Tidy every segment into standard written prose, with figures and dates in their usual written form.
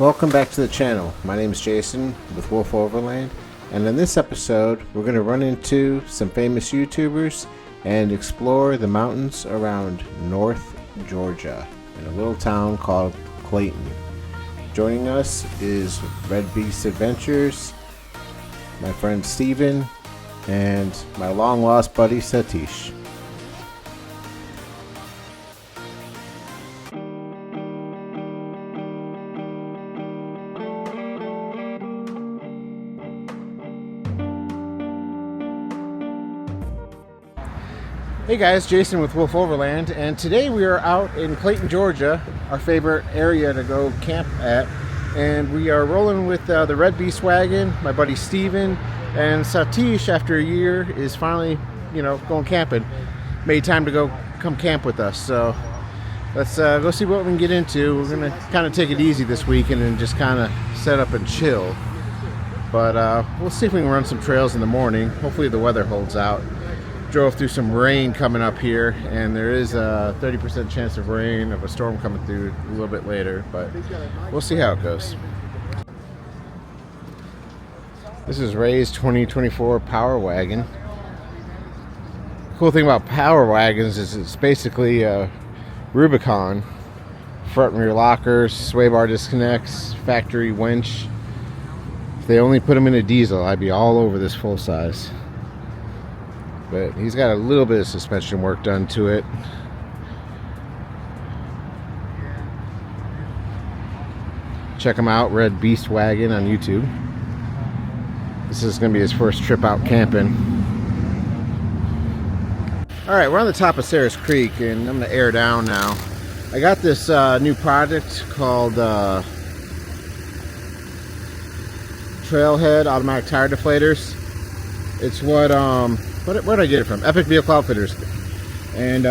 Welcome back to the channel. My name is Jason with Wolf Overland, and in this episode we're going to run into some famous YouTubers and explore the mountains around North Georgia in a little town called Clayton. Joining us is Red Beast Adventures, my friend Steven, and my long lost buddy Satish. Hey guys, Jason with Wolf Overland, and today we are out in Clayton, Georgia, our favorite area to go camp at, and we are rolling with the Red Beast wagon. My buddy Steven and Satish, after a year, is finally, going camping. Made time to come camp with us, so let's go see what we can get into. We're gonna kind of take it easy this weekend and just kind of set up and chill, but we'll see if we can run some trails in the morning. Hopefully the weather holds out. Drove through some rain coming up here, and there is a 30% chance of rain, of a storm coming through a little bit later, but we'll see how it goes. This is Ray's 2024 Power Wagon. The cool thing about Power Wagons is it's basically a Rubicon. Front and rear lockers, sway bar disconnects, factory winch. If they only put them in a diesel, I'd be all over this full size. But he's got a little bit of suspension work done to it. Check him out, Red Beast Wagon on YouTube. This is going to be his first trip out camping. Alright, we're on the top of Sarah's Creek, and I'm going to air down now. I got this new product called Trailhead Automatic Tire Deflators. It's what where did I get it from? Epic Vehicle Outfitters. And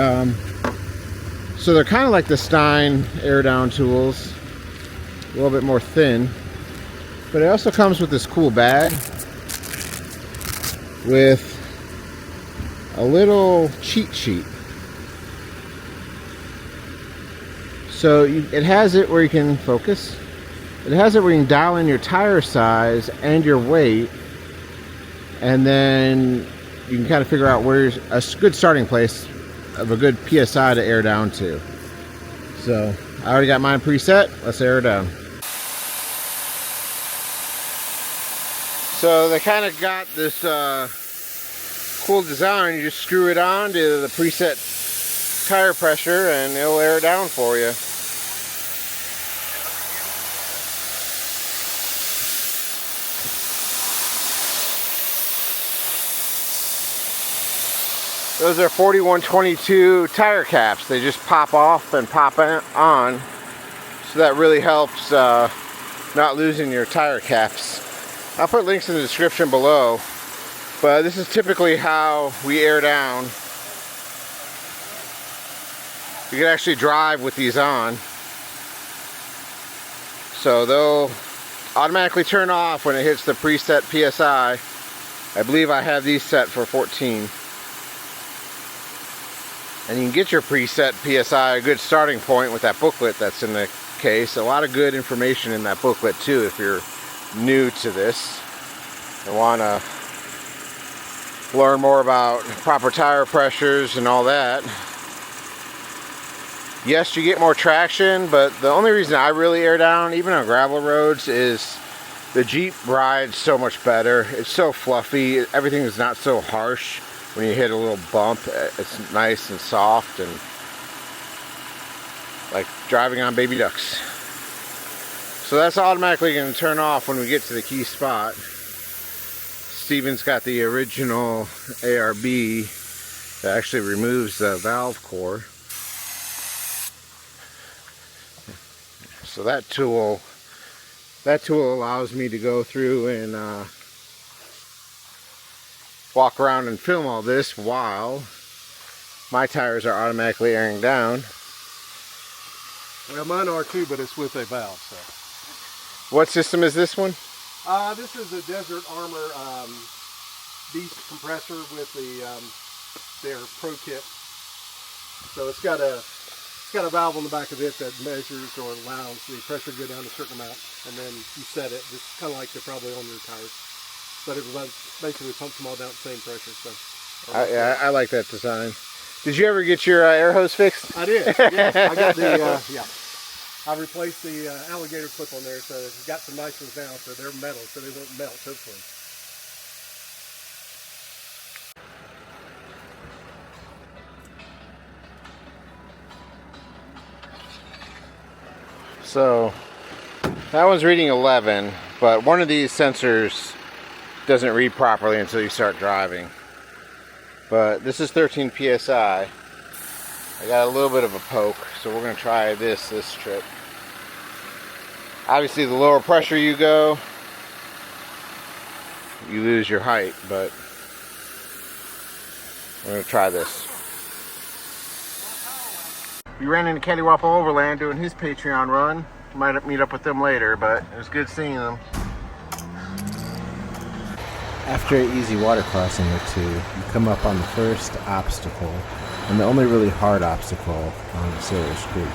so they're kind of like the Stein Airdown tools, a little bit more thin, but it also comes with this cool bag with a little cheat sheet. So it has it where you can focus. It has it where you can dial in your tire size and your weight, and then you can kind of figure out where's a good starting place of a good PSI to air down to. So I already got mine preset. Let's air it down. So they kind of got this cool design. You just screw it on to the preset tire pressure and it'll air it down for you. Those are 4122 tire caps. They just pop off and pop on. So that really helps not losing your tire caps. I'll put links in the description below. But this is typically how we air down. You can actually drive with these on. So they'll automatically turn off when it hits the preset PSI. I believe I have these set for 14. And you can get your preset PSI, a good starting point, with that booklet that's in the case. A lot of good information in that booklet too if you're new to this and want to learn more about proper tire pressures and all that. Yes, you get more traction, but the only reason I really air down, even on gravel roads, is the Jeep rides so much better. It's so fluffy. Everything is not so harsh. When you hit a little bump, it's nice and soft and like driving on baby ducks. So that's automatically going to turn off when we get to the key spot. Steven's got the original ARB that actually removes the valve core. So that tool allows me to go through and walk around and film all this while my tires are automatically airing down. Well, mine are too, but it's with a valve. So. What system is this one? This is a Desert Armor Beast compressor with the their Pro Kit. So it's got a It's got a valve on the back of it that measures or allows the pressure to go down a certain amount, and then you set it. It's kind of like they're probably on your tires, but it basically pumps them all down at the same pressure. So yeah, I like that design. Did you ever get your air hose fixed? I did. Yes, I got the yeah. I replaced the alligator clip on there, so it's got some nice ones now. So they're metal, so they won't melt. Hopefully. So that one's reading 11, but one of these sensors doesn't read properly until you start driving. But this is 13 psi. I got a little bit of a poke, so we're going to try this trip. Obviously, the lower pressure you go, you lose your height, but we're going to try this. We ran into CoddiwompleOverland doing his Patreon run. Might meet up with them later, but it was good seeing them. After an easy water crossing or two, you come up on the first obstacle, and the only really hard obstacle on Sailor's Creek.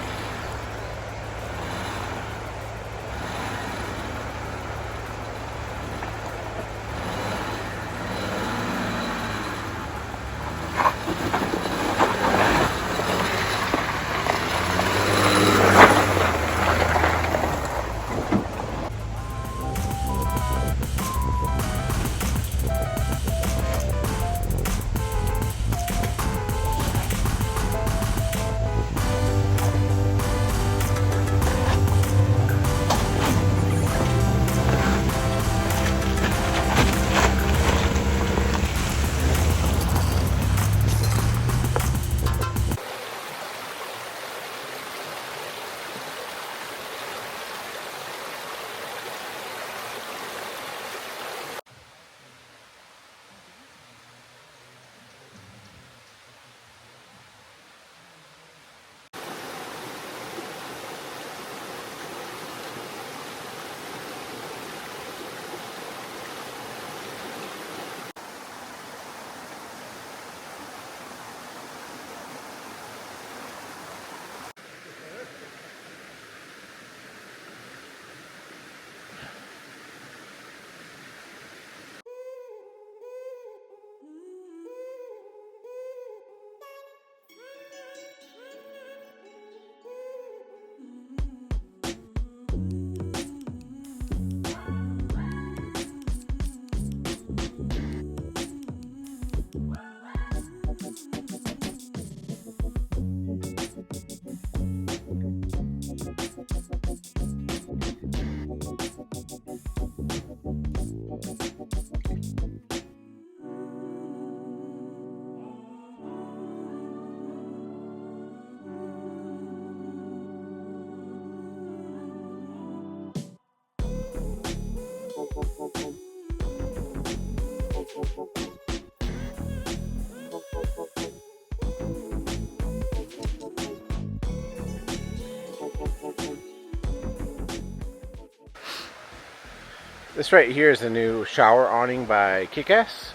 This right here is a new shower awning by Kickass,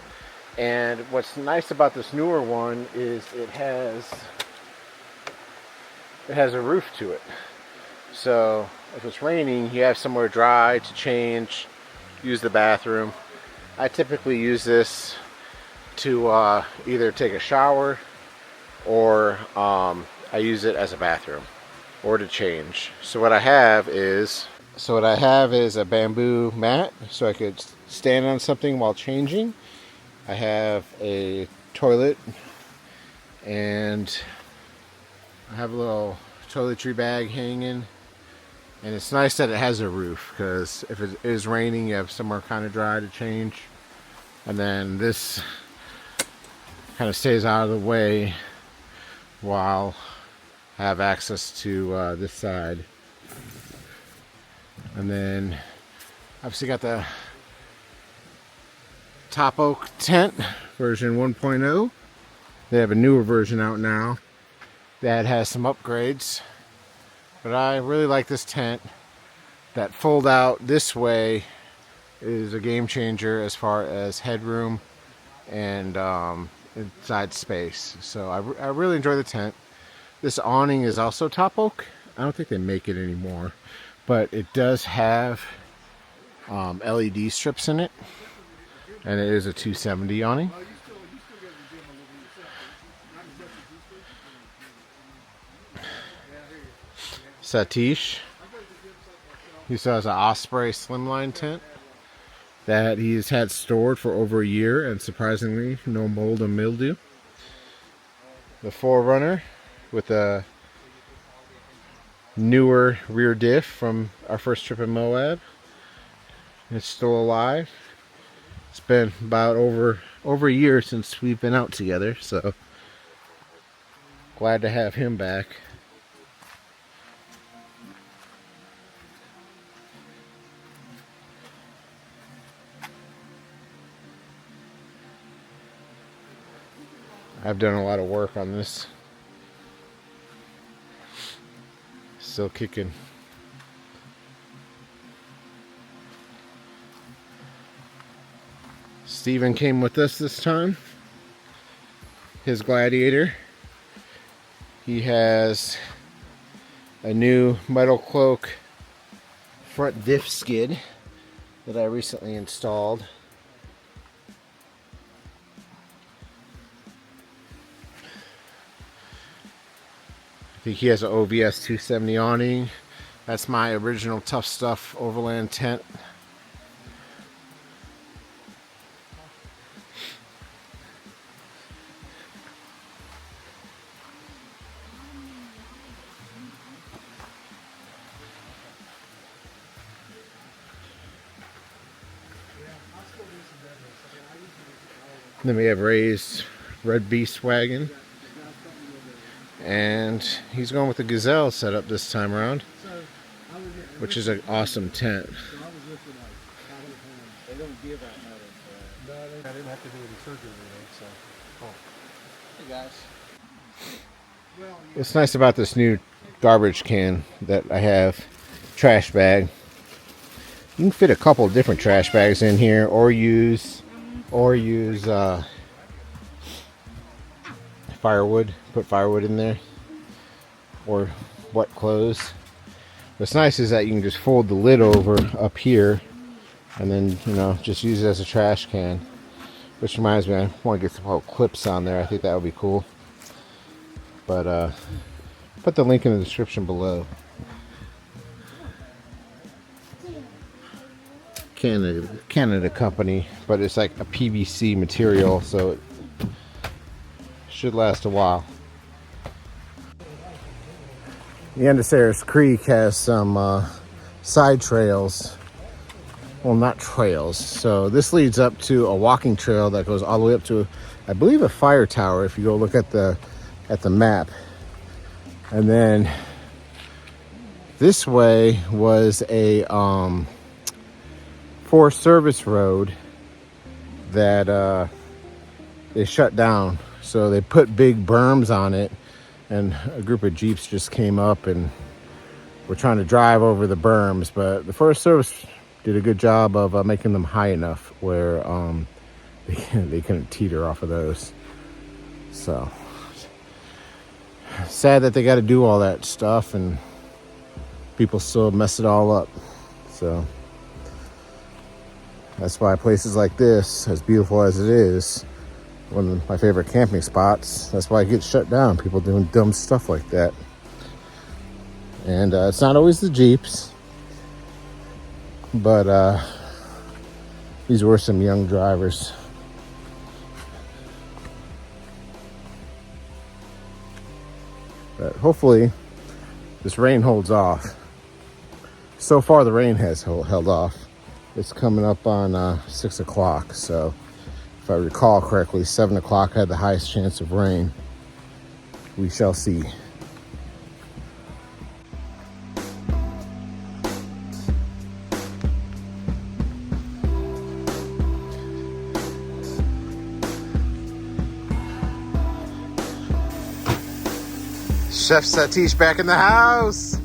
and what's nice about this newer one is it has a roof to it. So if it's raining, you have somewhere dry to change, use the bathroom. I typically use this to either take a shower, or I use it as a bathroom or to change. So what I have is a bamboo mat so I could stand on something while changing. I have a toilet, and I have a little toiletry bag hanging, and it's nice that it has a roof, because if it is raining, you have somewhere kind of dry to change. And then this kind of stays out of the way while I have access to this side. And then obviously got the TopOak tent version 1.0. They have a newer version out now that has some upgrades, but I really like this tent. That fold out this way is a game changer as far as headroom and inside space. So I really enjoy the tent. This awning is also TopOak. I don't think they make it anymore, but it does have LED strips in it, and it is a 270 awning. Satish, he still has an Osprey slimline tent that he's had stored for over a year, and surprisingly no mold and mildew. The 4Runner with a newer rear diff from our first trip in Moab. It's still alive. It's been about over a year since we've been out together, so glad to have him back. I've done a lot of work on this. Still kicking. Steven came with us this time. His Gladiator. He has a new metal cloak front diff skid that I recently installed. I think he has an OVS 270 awning. That's my original Tough Stuff Overland tent. Then we have Ray's Red Beast wagon. And he's going with the Gazelle setup this time around, which is an awesome tent. They don't give out no, I didn't have to do any surgery today, so. Hey guys. What's nice about this new garbage can that I have, trash bag, you can fit a couple of different trash bags in here, or use firewood, put firewood in there, or wet clothes. What's nice is that you can just fold the lid over up here and then, you know, just use it as a trash can. Which reminds me, I want to get some whole clips on there. I think that would be cool. But put the link in the description below. Canada company, but it's like a PVC material, so it should last a while. The end of Sarah's Creek has some side trails. Well, not trails. So this leads up to a walking trail that goes all the way up to, I believe, a fire tower if you go look at the map. And then this way was a Forest Service road that they shut down. So they put big berms on it, and a group of Jeeps just came up and were trying to drive over the berms. But the Forest Service did a good job of making them high enough where they couldn't teeter off of those. So sad that they got to do all that stuff and people still mess it all up. So that's why places like this, as beautiful as it is, one of my favorite camping spots, that's why it gets shut down. People doing dumb stuff like that. And it's not always the Jeeps, but these were some young drivers. But hopefully this rain holds off. So far the rain has held off. It's coming up on 6 o'clock, so if I recall correctly, 7 o'clock had the highest chance of rain. We shall see. Chef Satish back in the house.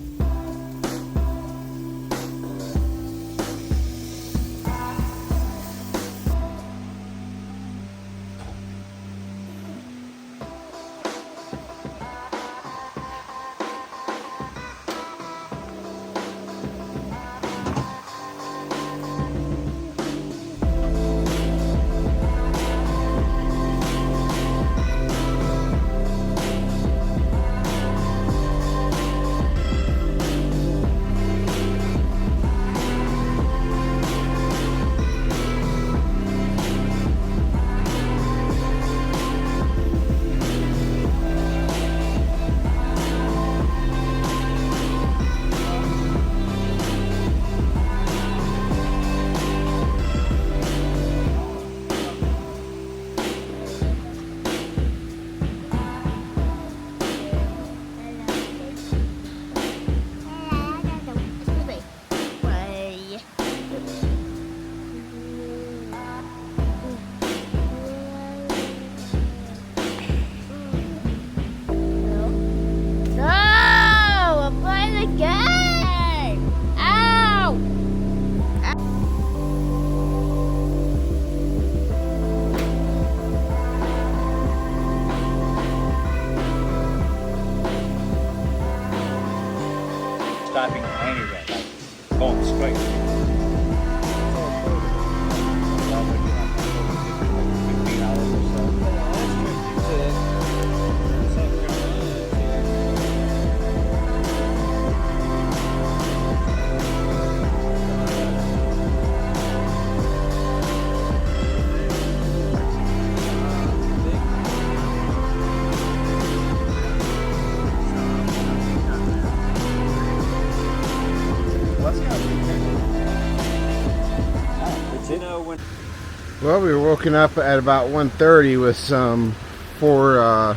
Well, we were woken up at about 1:30 with some four-wheelers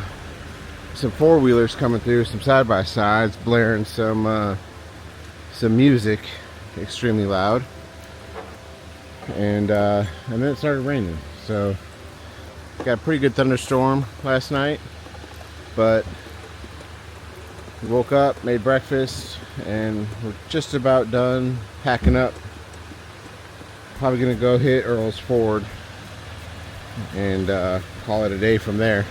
coming through, some side-by-sides, blaring some music extremely loud, and then it started raining. So got a pretty good thunderstorm last night, but we woke up, made breakfast, and we're just about done packing up. Probably gonna go hit Earls Ford and call it a day from there.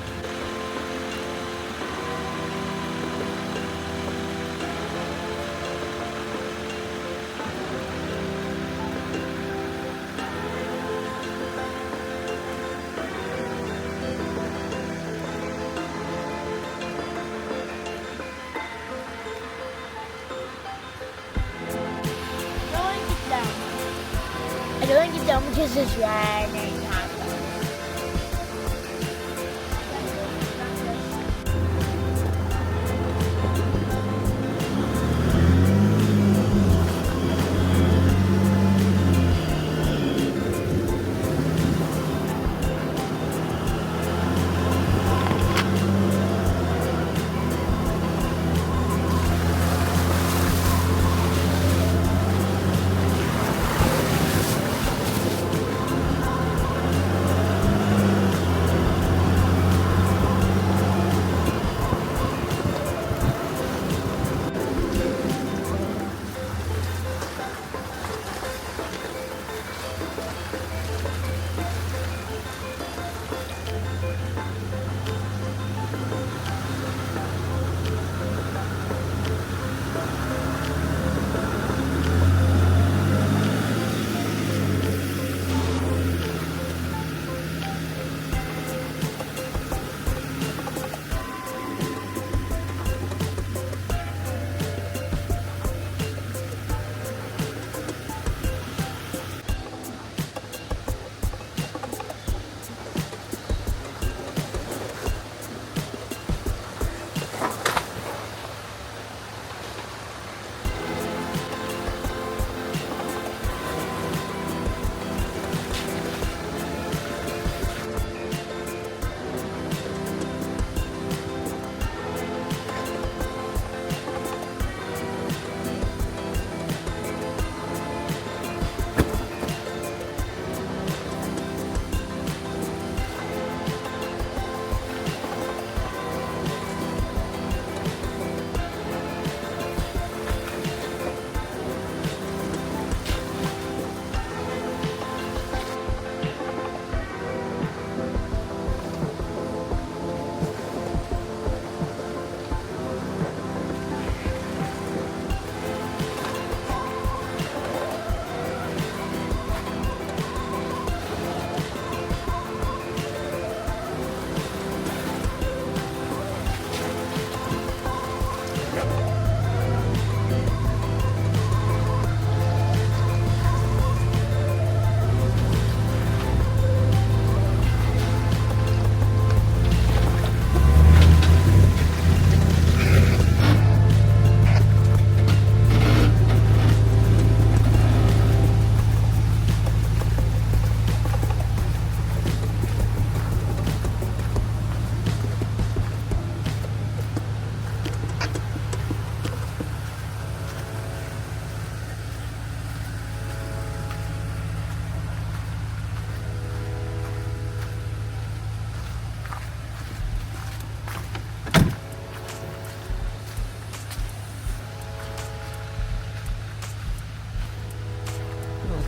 I don't want to get down because it's raining.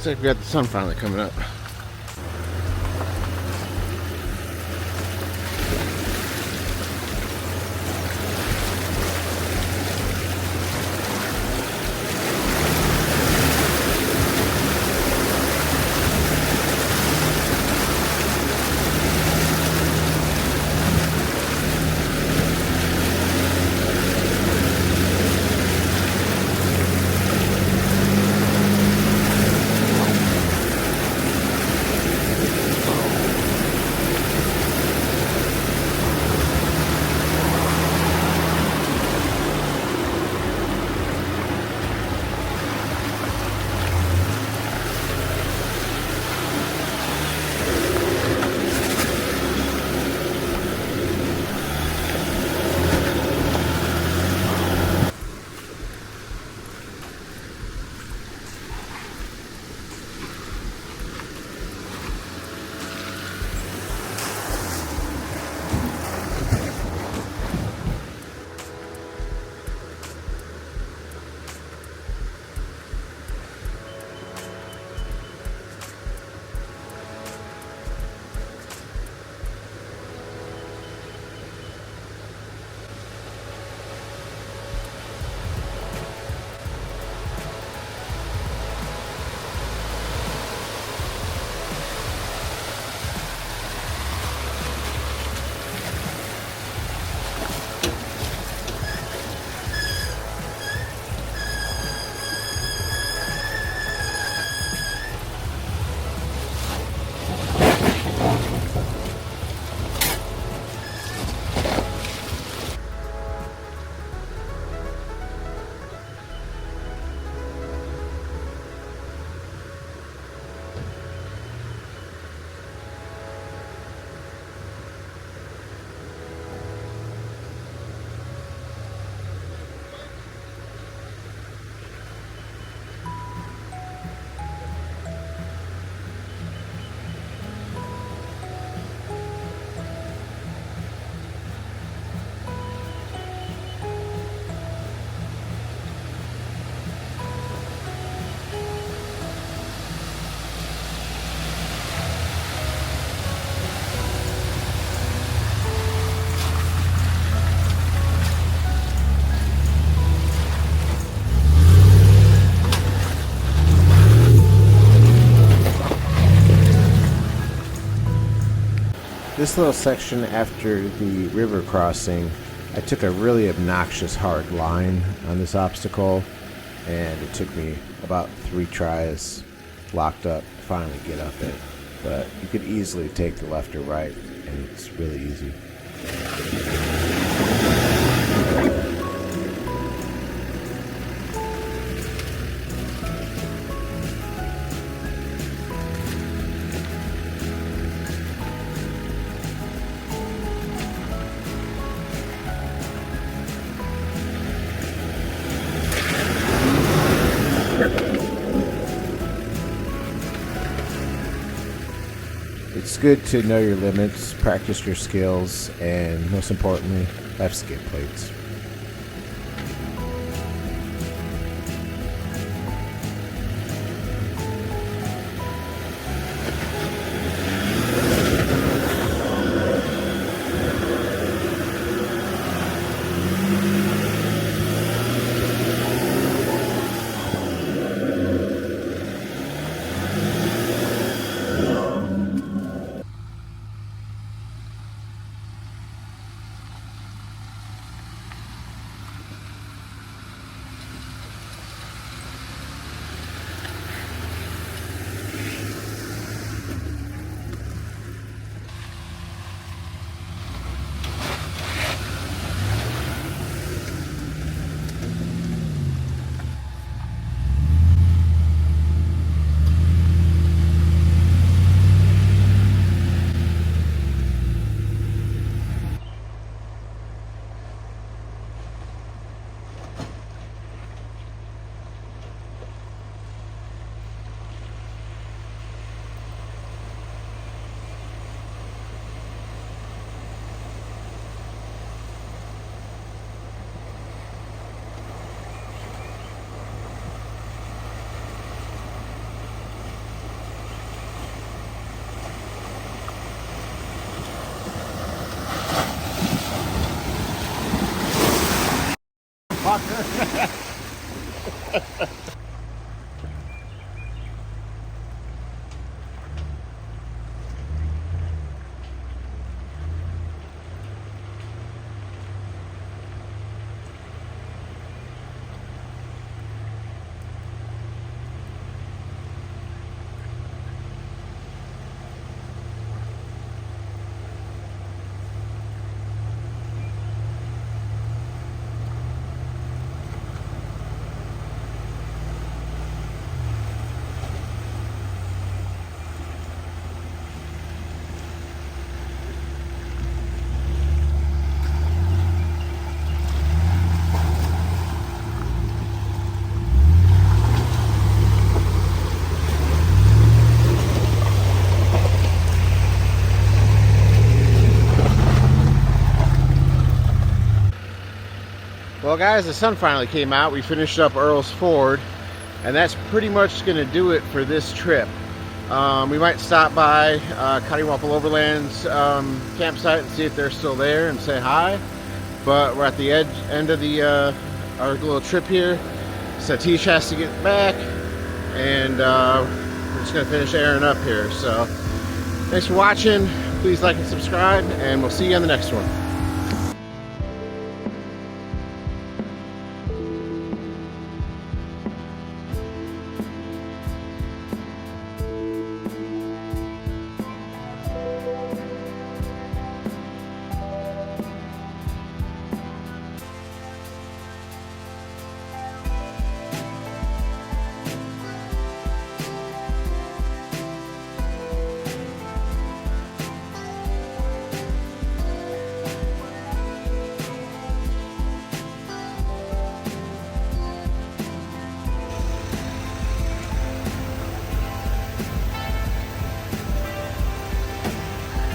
Looks like we got the sun finally coming up. This little section after the river crossing, I took a really obnoxious hard line on this obstacle, and it took me about 3 tries locked up to finally get up it. But you could easily take the left or right, and it's really easy. It's good to know your limits, practice your skills, and most importantly, have skid plates. Well guys, the sun finally came out. We finished up Earls Ford, and that's pretty much going to do it for this trip. We might stop by CoddiwompleOverland's campsite and see if they're still there and say hi. But we're at the end of the our little trip here. Satish has to get back, and we're just going to finish airing up here. So thanks for watching. Please like and subscribe, and we'll see you on the next one.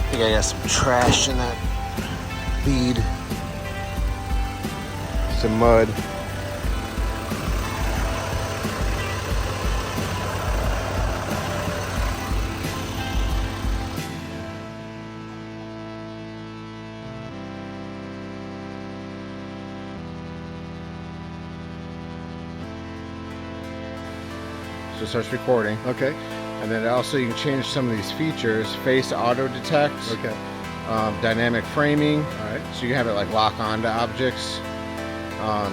I think I got some trash in that lead. Some mud. So it starts recording. Okay. And then also you can change some of these features. Face auto detect. Okay. dynamic framing, All right. so you have it like lock onto objects.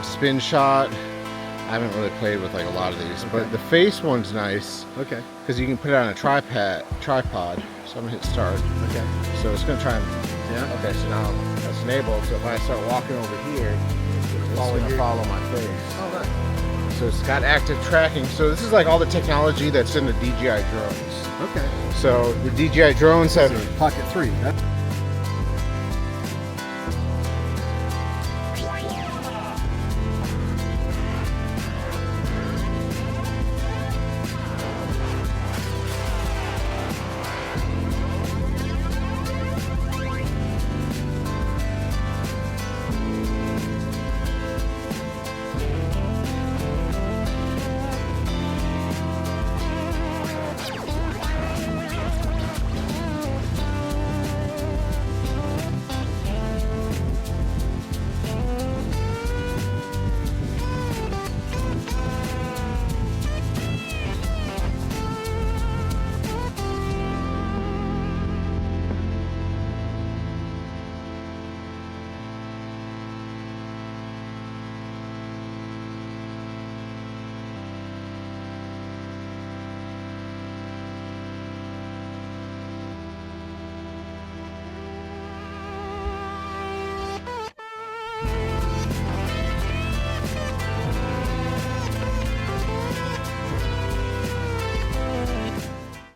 Spin shot. I haven't really played with like a lot of these, but the face one's nice Okay. because you can put it on a tripod. So I'm gonna hit start. Okay. So it's gonna try and, Yeah. okay, so now that's enabled. So if I start walking over here, it's gonna follow my face. Oh, nice. So it's got active tracking. So this is like all the technology that's in the DJI drones. Okay. So the DJI drones have Pocket 3. That's